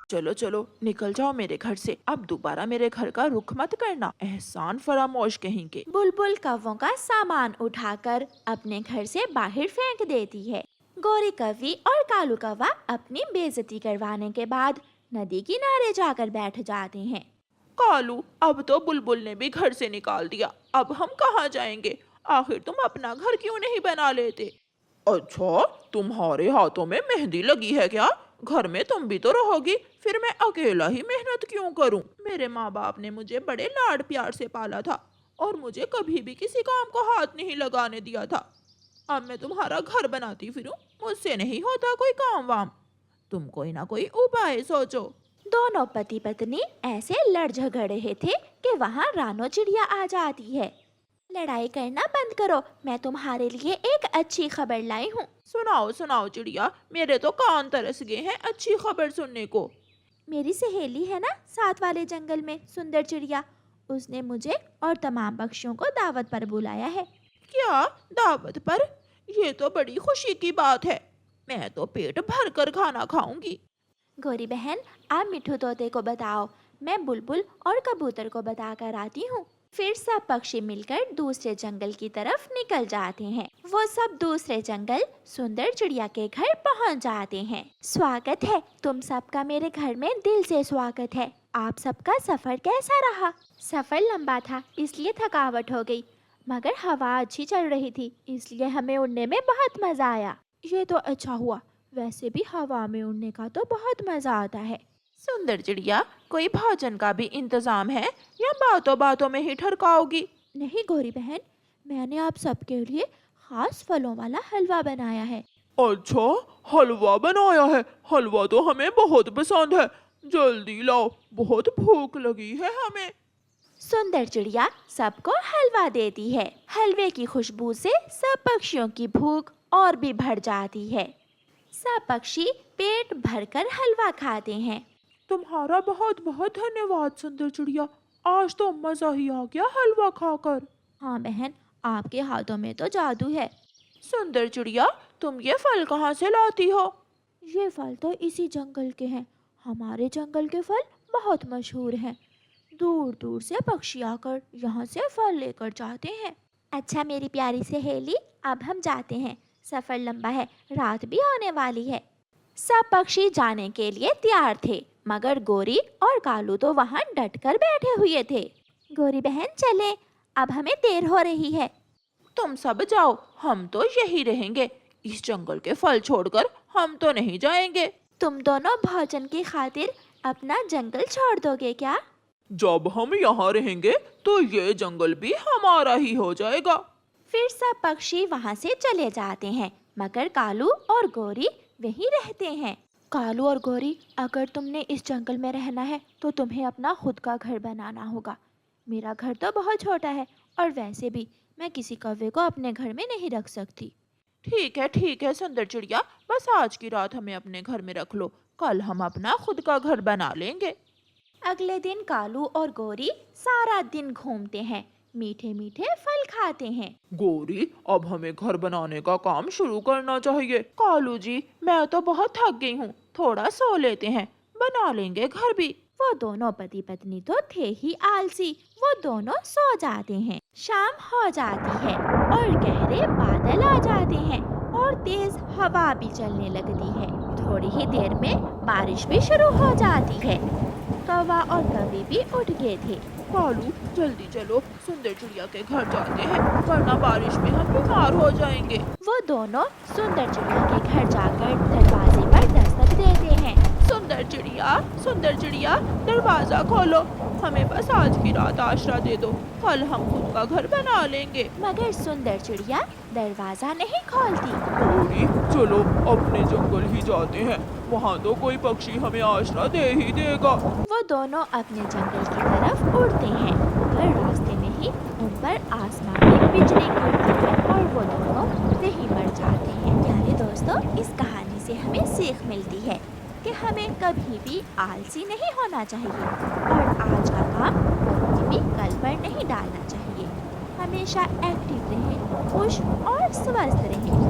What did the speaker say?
चलो चलो निकल जाओ मेरे घर से, अब दोबारा मेरे घर का रुख मत करना, एहसान फरामोश कहेंगे। बुलबुल कौवों का सामान उठाकर अपने घर से बाहर फेंक देती है। गोरी कौवी और कालू कौवा अपनी बेइज्जती करवाने के बाद नदी किनारे जाकर बैठ जाते हैं। कालू, अब तो बुलबुल ने भी घर से निकाल दिया, अब हम कहाँ जाएंगे? आखिर तुम अपना घर क्यों नहीं बना लेते? अच्छा, तुम्हारे हाथों में मेहंदी लगी है क्या? घर में तुम भी तो रहोगी, फिर मैं अकेला ही मेहनत क्यों करूं? मेरे माँ बाप ने मुझे बड़े लाड प्यार से पाला था और मुझे कभी भी किसी काम को हाथ नहीं लगाने दिया था। अब मैं तुम्हारा घर बनाती फिरूं, मुझसे नहीं होता कोई काम वाम। तुम कोई ना कोई उपाय सोचो। दोनों पति पत्नी ऐसे लड़ झगड़ रहे थे कि वहाँ रानो चिड़िया आ जाती है। लड़ाई करना बंद करो, मैं तुम्हारे लिए एक अच्छी खबर लाई हूँ। सुनाओ सुनाओ चिड़िया, मेरे तो कान तरस गए हैं अच्छी खबर सुनने को। मेरी सहेली है ना साथ वाले जंगल में सुंदर चिड़िया, उसने मुझे और तमाम पक्षियों को दावत पर बुलाया है। क्या दावत पर? ये तो बड़ी खुशी की बात है, मैं तो पेट भर कर खाना खाऊंगी। गोरी बहन, आप मिठू तोते को बताओ, मैं बुलबुल और कबूतर को बताकर आती हूँ। फिर सब पक्षी मिलकर दूसरे जंगल की तरफ निकल जाते हैं। वो सब दूसरे जंगल सुंदर चिड़िया के घर पहुँच जाते हैं। स्वागत है, तुम सबका मेरे घर में दिल से स्वागत है। आप सबका सफर कैसा रहा? सफर लंबा था इसलिए थकावट हो गई, मगर हवा अच्छी चल रही थी इसलिए हमें उड़ने में बहुत मजा आया। ये तो अच्छा हुआ, वैसे भी हवा में उड़ने का तो बहुत मजा आता है। सुंदर चिड़िया, कोई भोजन का भी इंतजाम है या बातों बातों में ही ठरकाओगी? नहीं गोरी बहन, मैंने आप सबके लिए खास फलों वाला हलवा बनाया है। अच्छा, हलवा बनाया है? हलवा तो हमें बहुत पसंद है, जल्दी लाओ, बहुत भूख लगी है हमें। सुंदर चिड़िया सबको हलवा देती है। हलवे की खुशबू से सब पक्षियों की भूख और भी बढ़ जाती है। सब पक्षी पेट भरकर हलवा खाते हैं। तुम्हारा बहुत बहुत धन्यवाद सुंदर चिड़िया, आज तो मजा ही आ गया हलवा खाकर। हाँ बहन, आपके हाथों में तो जादू है। सुंदर चिड़िया, तुम ये फल कहाँ से लाती हो? ये फल तो इसी जंगल के हैं। हमारे जंगल के फल बहुत मशहूर हैं। दूर दूर से पक्षी आकर यहाँ से फल लेकर जाते हैं। अच्छा मेरी प्यारी सहेली, अब हम जाते हैं, सफर लंबा है, रात भी होने वाली है। सब पक्षी जाने के लिए तैयार थे, मगर गोरी और कालू तो वहाँ डट कर बैठे हुए थे। गोरी बहन चले, अब हमें देर हो रही है। तुम सब जाओ, हम तो यही रहेंगे, इस जंगल के फल छोड़कर हम तो नहीं जाएंगे। तुम दोनों भोजन की खातिर अपना जंगल छोड़ दोगे क्या? जब हम यहाँ रहेंगे तो ये जंगल भी हमारा ही हो जाएगा। फिर सब पक्षी वहाँ से चले जाते हैं, मगर कालू और गोरी वहीं रहते हैं। कालू और गोरी, अगर तुमने इस जंगल में रहना है तो तुम्हें अपना खुद का घर बनाना होगा। मेरा घर तो बहुत छोटा है और वैसे भी मैं किसी कौवे को अपने घर में नहीं रख सकती। ठीक है सुंदर चिड़िया, बस आज की रात हमें अपने घर में रख लो, कल हम अपना खुद का घर बना लेंगे। अगले दिन कालू और गोरी सारा दिन घूमते हैं, मीठे मीठे फल खाते हैं। गोरी, अब हमें घर बनाने का काम शुरू करना चाहिए। कालू जी, मैं तो बहुत थक गई हूँ, थोड़ा सो लेते हैं, बना लेंगे घर भी। वो दोनों पति पत्नी तो थे ही आलसी, वो दोनों सो जाते हैं। शाम हो जाती है और गहरे बादल आ जाते हैं और तेज हवा भी चलने लगती है। थोड़ी ही देर में बारिश भी शुरू हो जाती है। कौवा और कौवी भी उठ गए थे। कालू, जल्दी चलो, सुंदर चिड़िया के घर जाते हैं, वरना बारिश में हम बीमार हो जाएंगे। वो दोनों सुंदर चिड़िया के घर जाकर दरवाजे पर दस्तक देते हैं। सुंदर चिड़िया, दरवाजा खोलो, हमें बस आज की रात आश्रय दे दो, कल हम खुद का घर बना लेंगे। मगर सुंदर चिड़िया दरवाजा नहीं खोलती। गोरी, चलो अपने जंगल ही जाते हैं, वहाँ तो कोई पक्षी हमें आश्रय दे ही देगा। वो दोनों अपने जंगल की तरफ उड़ते हैं, मगर रास्ते में ही उन पर आसमान में बिजली गिरती है और वो दोनों वहीं मर जाते हैं। प्यारे दोस्तों, इस कहानी से हमें सीख मिलती है कि हमें कभी भी आलसी नहीं होना चाहिए और आज का काम कभी भी कल पर नहीं डालना चाहिए। हमेशा एक्टिव रहें, खुश और स्वस्थ रहें।